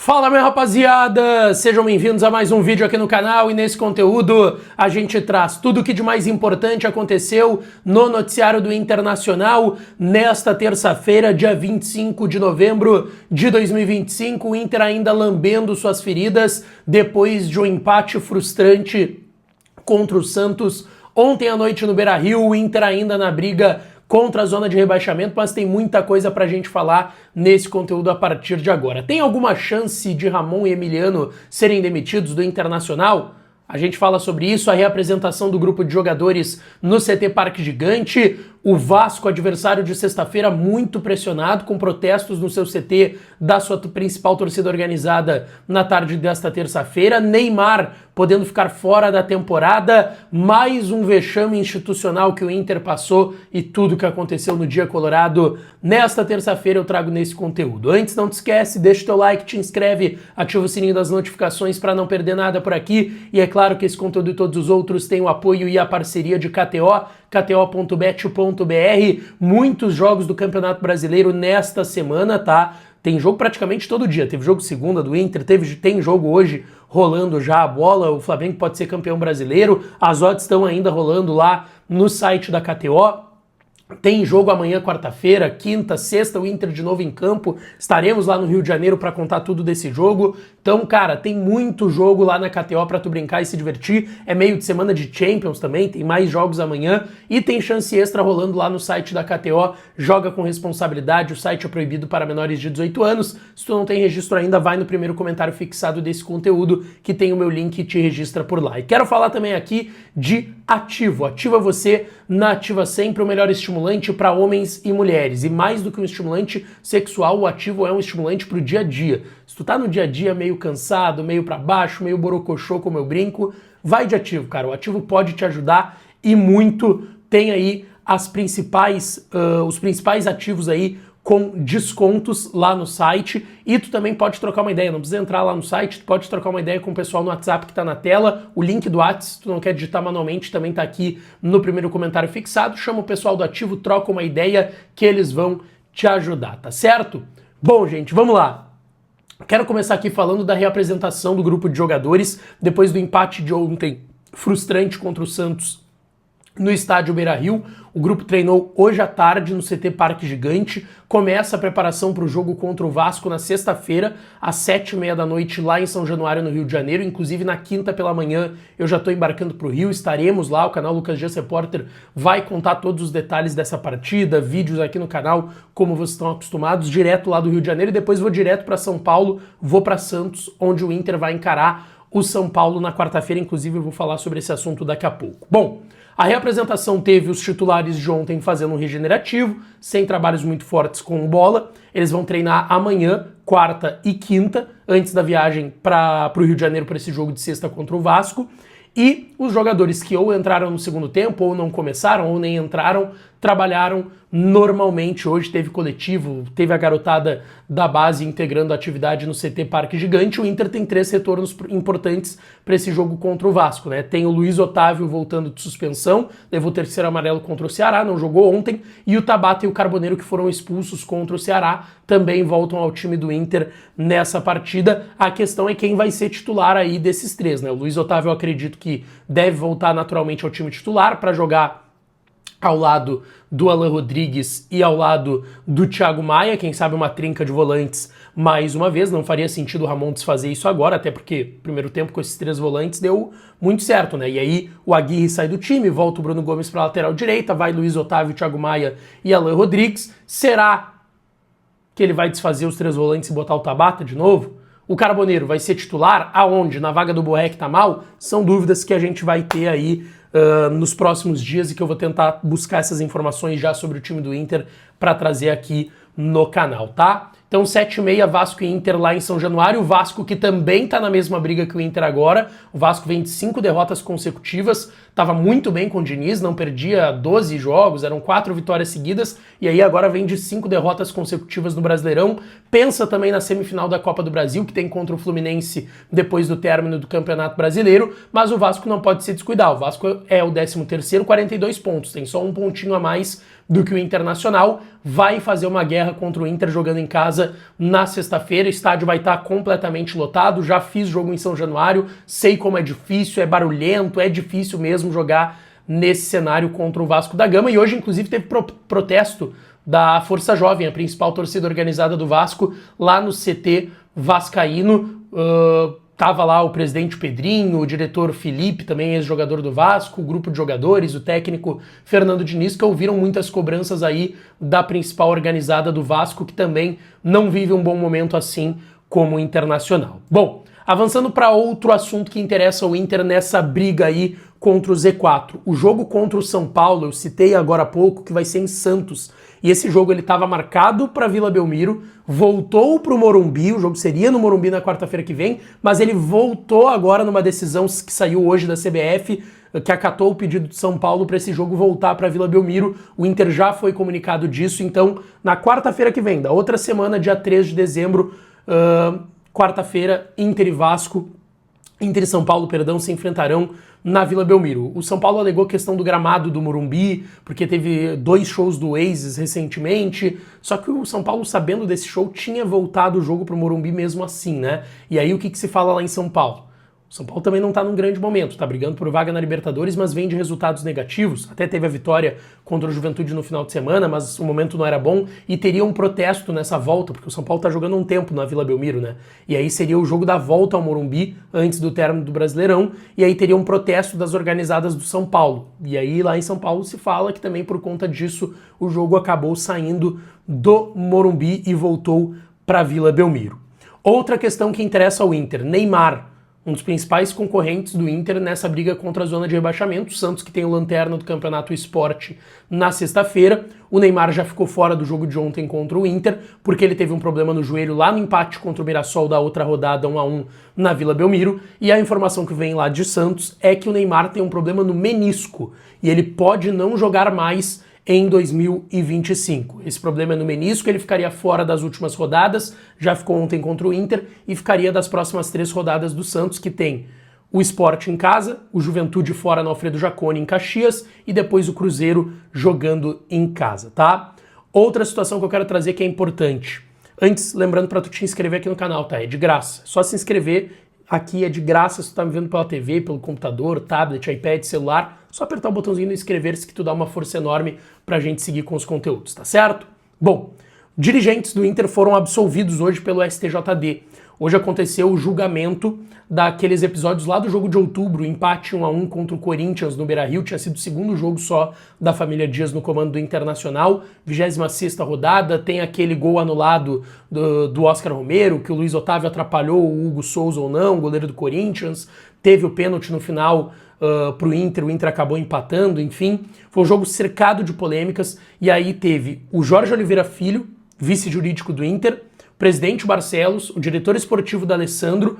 Fala, minha rapaziada! Sejam bem-vindos a mais um vídeo aqui no canal, e nesse conteúdo a gente traz tudo o que de mais importante aconteceu no noticiário do Internacional nesta terça-feira, dia 25 de novembro de 2025, o Inter ainda lambendo suas feridas depois de um empate frustrante contra o Santos ontem à noite no Beira-Rio. O Inter ainda na briga contra a zona de rebaixamento, mas tem muita coisa pra gente falar nesse conteúdo a partir de agora. Tem alguma chance de Ramon e Emiliano serem demitidos do Internacional? A gente fala sobre isso, a reapresentação do grupo de jogadores no CT Parque Gigante, o Vasco, adversário de sexta-feira, muito pressionado, com protestos no seu CT da sua principal torcida organizada na tarde desta terça-feira, Neymar podendo ficar fora da temporada, mais um vexame institucional que o Inter passou e tudo que aconteceu no dia colorado nesta terça-feira eu trago nesse conteúdo. Antes, não te esquece, deixa o teu like, te inscreve, ativa o sininho das notificações para não perder nada por aqui, e é claro que esse conteúdo e todos os outros têm o apoio e a parceria de KTO, kto.bet.br, muitos jogos do Campeonato Brasileiro nesta semana, tá? Tem jogo praticamente todo dia, teve jogo segunda do Inter, tem jogo hoje rolando já a bola, o Flamengo pode ser campeão brasileiro, as odds estão ainda rolando lá no site da KTO. Tem jogo amanhã, quarta-feira, quinta, sexta, o Inter de novo em campo. Estaremos lá no Rio de Janeiro para contar tudo desse jogo. Então, cara, tem muito jogo lá na KTO para tu brincar e se divertir. É meio de semana de Champions também, tem mais jogos amanhã. E tem chance extra rolando lá no site da KTO. Joga com responsabilidade, o site é proibido para menores de 18 anos. Se tu não tem registro ainda, vai no primeiro comentário fixado desse conteúdo, que tem o meu link e te registra por lá. E quero falar também aqui de Ativo. Ativa você na Ativa Sempre, o melhor estimulante para homens e mulheres. E mais do que um estimulante sexual, o Ativo é um estimulante para o dia a dia. Se tu tá no dia a dia meio cansado, meio para baixo, meio borocochô, como eu brinco, vai de Ativo, cara. O Ativo pode te ajudar e muito. Tem aí os principais ativos aí com descontos lá no site, e tu também pode trocar uma ideia, não precisa entrar lá no site, tu pode trocar uma ideia com o pessoal no WhatsApp que tá na tela, o link do WhatsApp, se tu não quer digitar manualmente, também tá aqui no primeiro comentário fixado, chama o pessoal do Ativo, troca uma ideia que eles vão te ajudar, tá certo? Bom, gente, vamos lá. Quero começar aqui falando da reapresentação do grupo de jogadores, depois do empate de ontem frustrante contra o Santos no estádio Beira-Rio. O grupo treinou hoje à tarde no CT Parque Gigante, começa a preparação para o jogo contra o Vasco na sexta-feira, às 7h30 da noite, lá em São Januário, no Rio de Janeiro. Inclusive, na quinta pela manhã, eu já estou embarcando para o Rio, estaremos lá, o canal Lucas Dias Repórter vai contar todos os detalhes dessa partida, vídeos aqui no canal, como vocês estão acostumados, direto lá do Rio de Janeiro, e depois vou direto para São Paulo, vou para Santos, onde o Inter vai encarar o São Paulo na quarta-feira. Inclusive, eu vou falar sobre esse assunto daqui a pouco. Bom, a reapresentação teve os titulares de ontem fazendo um regenerativo, sem trabalhos muito fortes com bola. Eles vão treinar amanhã, quarta e quinta, antes da viagem para o Rio de Janeiro para esse jogo de sexta contra o Vasco. E os jogadores que ou entraram no segundo tempo, ou não começaram, ou nem entraram, trabalharam normalmente. Hoje teve coletivo, teve a garotada da base integrando a atividade no CT Parque Gigante. O Inter tem 3 retornos importantes para esse jogo contra o Vasco, né? Tem o Luiz Otávio voltando de suspensão, levou o 3º amarelo contra o Ceará, não jogou ontem, e o Tabata e o Carboneiro, que foram expulsos contra o Ceará, também voltam ao time do Inter nessa partida. A questão é quem vai ser titular aí desses 3, né? O Luiz Otávio, eu acredito que deve voltar naturalmente ao time titular para jogar ao lado do Alan Rodrigues e ao lado do Thiago Maia, quem sabe uma trinca de volantes mais uma vez. Não faria sentido o Ramon desfazer isso agora, até porque primeiro tempo com esses 3 volantes deu muito certo, né? E aí o Aguirre sai do time, volta o Bruno Gomes para a lateral direita, vai Luiz Otávio, Thiago Maia e Alan Rodrigues. Será que ele vai desfazer os 3 volantes e botar o Tabata de novo? O Carboneiro vai ser titular? Aonde? Na vaga do Borré, que tá mal? São dúvidas que a gente vai ter aí nos próximos dias, e que eu vou tentar buscar essas informações já sobre o time do Inter para trazer aqui no canal, tá? Então 7h30, Vasco e Inter lá em São Januário. O Vasco que também tá na mesma briga que o Inter agora. O Vasco vem de 5 derrotas consecutivas, tava muito bem com o Diniz, não perdia 12 jogos, eram 4 vitórias seguidas, e aí agora vem de 5 derrotas consecutivas no Brasileirão. Pensa também na semifinal da Copa do Brasil, que tem contra o Fluminense depois do término do Campeonato Brasileiro, mas o Vasco não pode se descuidar. O Vasco é o 13º, 42 pontos, tem só um pontinho a mais do que o Internacional, vai fazer uma guerra contra o Inter jogando em casa casa na sexta-feira. O estádio vai estar completamente lotado. Já fiz jogo em São Januário, sei como é difícil, é barulhento, é difícil mesmo jogar nesse cenário contra o Vasco da Gama. E hoje, inclusive, teve protesto da Força Jovem, a principal torcida organizada do Vasco, lá no CT vascaíno. Tava lá o presidente Pedrinho, o diretor Felipe, também ex-jogador do Vasco, o grupo de jogadores, o técnico Fernando Diniz, que ouviram muitas cobranças aí da principal organizada do Vasco, que também não vive um bom momento assim como o Internacional. Bom, avançando para outro assunto que interessa ao Inter nessa briga aí contra o Z4. O jogo contra o São Paulo, eu citei agora há pouco, que vai ser em Santos. E esse jogo ele estava marcado para Vila Belmiro, voltou para o Morumbi, o jogo seria no Morumbi na quarta-feira que vem, mas ele voltou agora numa decisão que saiu hoje da CBF, que acatou o pedido de São Paulo para esse jogo voltar para Vila Belmiro. O Inter já foi comunicado disso, então na quarta-feira que vem, da outra semana, dia 3 de dezembro, quarta-feira, Inter e São Paulo, se enfrentarão na Vila Belmiro. O São Paulo alegou a questão do gramado do Morumbi, porque teve 2 shows do Oasis recentemente, só que o São Paulo, sabendo desse show, tinha voltado o jogo pro Morumbi mesmo assim, né? E aí o que se fala lá em São Paulo? O São Paulo também não tá num grande momento, tá brigando por vaga na Libertadores, mas vem de resultados negativos. Até teve a vitória contra o Juventude no final de semana, mas o momento não era bom e teria um protesto nessa volta, porque o São Paulo tá jogando um tempo na Vila Belmiro, né? E aí seria o jogo da volta ao Morumbi, antes do término do Brasileirão, e aí teria um protesto das organizadas do São Paulo. E aí lá em São Paulo se fala que também por conta disso o jogo acabou saindo do Morumbi e voltou para Vila Belmiro. Outra questão que interessa ao Inter, Neymar, um dos principais concorrentes do Inter nessa briga contra a zona de rebaixamento. O Santos, que tem o lanterna do Campeonato Esporte na sexta-feira. O Neymar já ficou fora do jogo de ontem contra o Inter, porque ele teve um problema no joelho lá no empate contra o Mirassol da outra rodada 1-1 na Vila Belmiro. E a informação que vem lá de Santos é que o Neymar tem um problema no menisco e ele pode não jogar mais em 2025. Esse problema é no menisco, ele ficaria fora das últimas rodadas, já ficou ontem contra o Inter, e ficaria das próximas 3 rodadas do Santos, que tem o Sport em casa, o Juventude fora no Alfredo Jaconi em Caxias, e depois o Cruzeiro jogando em casa, tá? Outra situação que eu quero trazer que é importante. Antes, lembrando para tu te inscrever aqui no canal, tá? É de graça. Só se inscrever. Aqui é de graça, se tu tá me vendo pela TV, pelo computador, tablet, iPad, celular, só apertar o botãozinho do inscrever-se que tu dá uma força enorme pra gente seguir com os conteúdos, tá certo? Bom, dirigentes do Inter foram absolvidos hoje pelo STJD. Hoje aconteceu o julgamento daqueles episódios lá do jogo de outubro, empate 1-1 contra o Corinthians no Beira-Rio, tinha sido o segundo jogo só da família Dias no comando do Internacional, 26ª rodada, tem aquele gol anulado do Oscar Romero, que o Luiz Otávio atrapalhou o Hugo Souza ou não, goleiro do Corinthians, teve o pênalti no final pro Inter, o Inter acabou empatando, enfim, foi um jogo cercado de polêmicas, e aí teve o Jorge Oliveira Filho, vice-jurídico do Inter, presidente Barcelos, o diretor esportivo da Alessandro,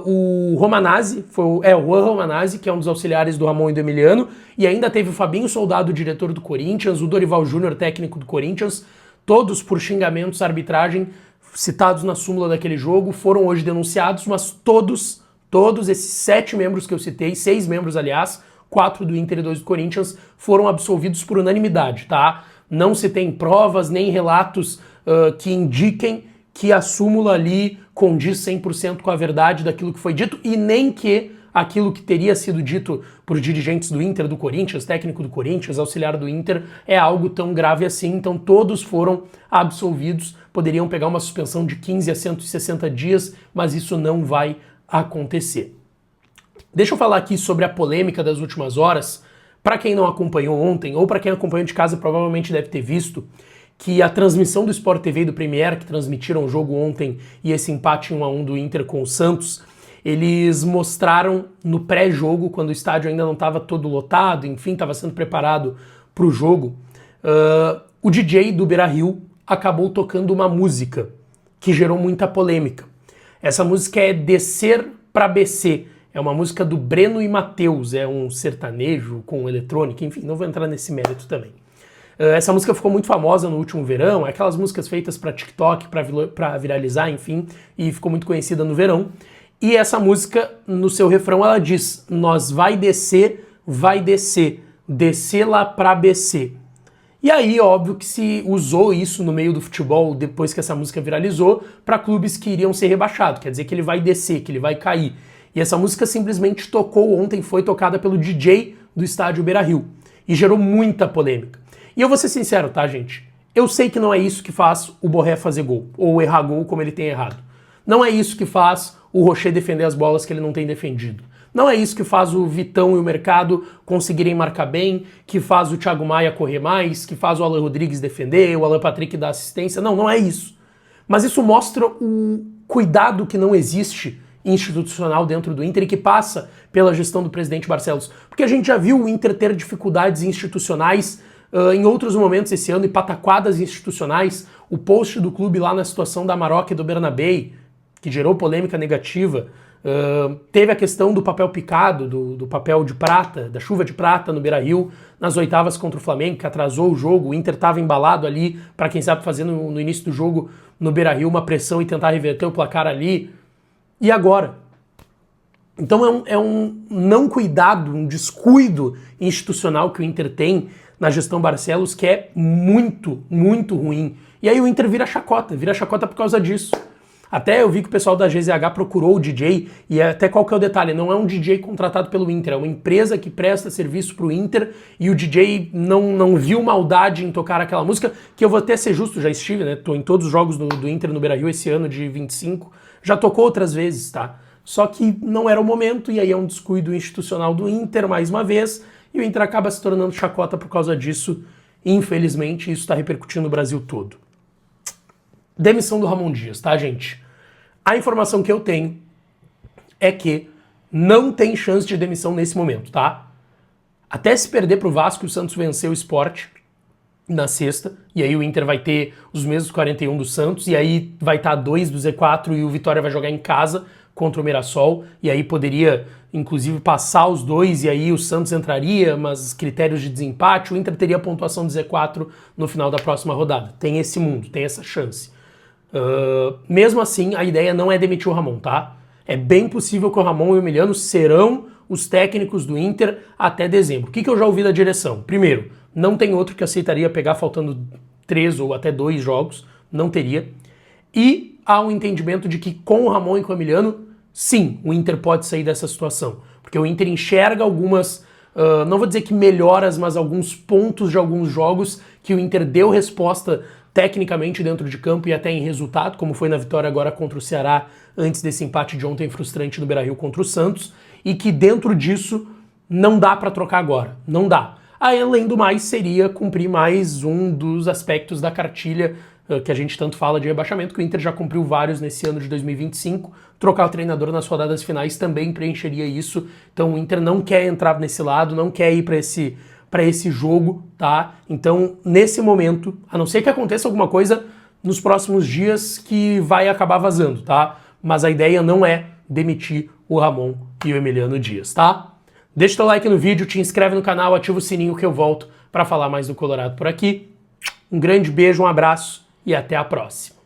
o Romanazzi, o Juan Romanazzi, que é um dos auxiliares do Ramon e do Emiliano, e ainda teve o Fabinho Soldado, diretor do Corinthians, o Dorival Júnior, técnico do Corinthians, todos por xingamentos à arbitragem citados na súmula daquele jogo, foram hoje denunciados, mas todos esses 7 membros que eu citei, 6 membros aliás, 4 do Inter e 2 do Corinthians, foram absolvidos por unanimidade, tá? Não se tem provas nem relatos que indiquem que a súmula ali condiz 100% com a verdade daquilo que foi dito e nem que aquilo que teria sido dito por dirigentes do Inter, do Corinthians, técnico do Corinthians, auxiliar do Inter, é algo tão grave assim. Então todos foram absolvidos, poderiam pegar uma suspensão de 15 a 160 dias, mas isso não vai acontecer. Deixa eu falar aqui sobre a polêmica das últimas horas. Para quem não acompanhou ontem, ou para quem acompanhou de casa provavelmente deve ter visto, que a transmissão do Sport TV e do Premier, que transmitiram o jogo ontem e esse empate 1-1 do Inter com o Santos, eles mostraram no pré-jogo, quando o estádio ainda não estava todo lotado, enfim, estava sendo preparado para o jogo, o DJ do Beira-Rio acabou tocando uma música que gerou muita polêmica. Essa música é Descer pra BC, é uma música do Breno e Matheus, é um sertanejo com eletrônica, enfim, não vou entrar nesse mérito também. Essa música ficou muito famosa no último verão, aquelas músicas feitas para TikTok, para viralizar, enfim, e ficou muito conhecida no verão. E essa música, no seu refrão, ela diz: nós vai descer, descer lá pra BC. E aí, óbvio que se usou isso no meio do futebol, depois que essa música viralizou, para clubes que iriam ser rebaixados. Quer dizer que ele vai descer, que ele vai cair. E essa música simplesmente tocou ontem, foi tocada pelo DJ do estádio Beira-Rio. E gerou muita polêmica. E eu vou ser sincero, tá, gente? Eu sei que não é isso que faz o Borré fazer gol, ou errar gol como ele tem errado. Não é isso que faz o Rocher defender as bolas que ele não tem defendido. Não é isso que faz o Vitão e o Mercado conseguirem marcar bem, que faz o Thiago Maia correr mais, que faz o Alan Rodrigues defender, o Alan Patrick dar assistência. Não, não é isso. Mas isso mostra o cuidado que não existe institucional dentro do Inter e que passa pela gestão do presidente Barcelos. Porque a gente já viu o Inter ter dificuldades institucionais em outros momentos esse ano e pataquadas institucionais. O post do clube lá na situação da Maroca e do Bernabéu, que gerou polêmica negativa. Teve a questão do papel picado, do papel de prata, da chuva de prata no Beira-Rio, nas oitavas contra o Flamengo, que atrasou o jogo. O Inter estava embalado ali, para quem sabe fazer no início do jogo no Beira-Rio uma pressão e tentar reverter o placar ali. E agora? Então é um não cuidado, um descuido institucional que o Inter tem na gestão Barcelos que é muito, muito ruim. E aí o Inter vira chacota por causa disso. Até eu vi que o pessoal da GZH procurou o DJ, e até qual que é o detalhe, não é um DJ contratado pelo Inter, é uma empresa que presta serviço pro Inter, e o DJ não viu maldade em tocar aquela música, que eu vou até ser justo, já estive, né, tô em todos os jogos do Inter no Beira-Rio esse ano de 25, já tocou outras vezes, tá? Só que não era o momento, e aí é um descuido institucional do Inter, mais uma vez, e o Inter acaba se tornando chacota por causa disso, e infelizmente isso tá repercutindo no Brasil todo. Demissão do Ramon Dias, tá, gente? A informação que eu tenho é que não tem chance de demissão nesse momento, tá? Até se perder pro Vasco, o Santos venceu o Sport na sexta, e aí o Inter vai ter os mesmos 41 do Santos, e aí vai estar 2 do Z4 e o Vitória vai jogar em casa contra o Mirassol, e aí poderia, inclusive, passar os dois, e aí o Santos entraria, mas critérios de desempate, o Inter teria a pontuação de Z4 no final da próxima rodada. Tem esse mundo, tem essa chance. Mesmo assim, a ideia não é demitir o Ramon, tá? É bem possível que o Ramon e o Emiliano serão os técnicos do Inter até dezembro. O que eu já ouvi da direção? Primeiro, não tem outro que aceitaria pegar faltando 3 ou até 2 jogos, não teria. E há um entendimento de que com o Ramon e com o Emiliano, sim, o Inter pode sair dessa situação. Porque o Inter enxerga algumas, não vou dizer que melhoras, mas alguns pontos de alguns jogos que o Inter deu resposta tecnicamente dentro de campo e até em resultado, como foi na vitória agora contra o Ceará, antes desse empate de ontem frustrante no Beira-Rio contra o Santos, e que dentro disso não dá para trocar agora, não dá. Aí, além do mais, seria cumprir mais um dos aspectos da cartilha que a gente tanto fala de rebaixamento, que o Inter já cumpriu vários nesse ano de 2025, trocar o treinador nas rodadas finais também preencheria isso, então o Inter não quer entrar nesse lado, não quer ir para esse jogo, tá? Então, nesse momento, a não ser que aconteça alguma coisa nos próximos dias que vai acabar vazando, tá? Mas a ideia não é demitir o Ramon e o Emiliano Dias, tá? Deixa teu like no vídeo, te inscreve no canal, ativa o sininho que eu volto para falar mais do Colorado por aqui. Um grande beijo, um abraço e até a próxima.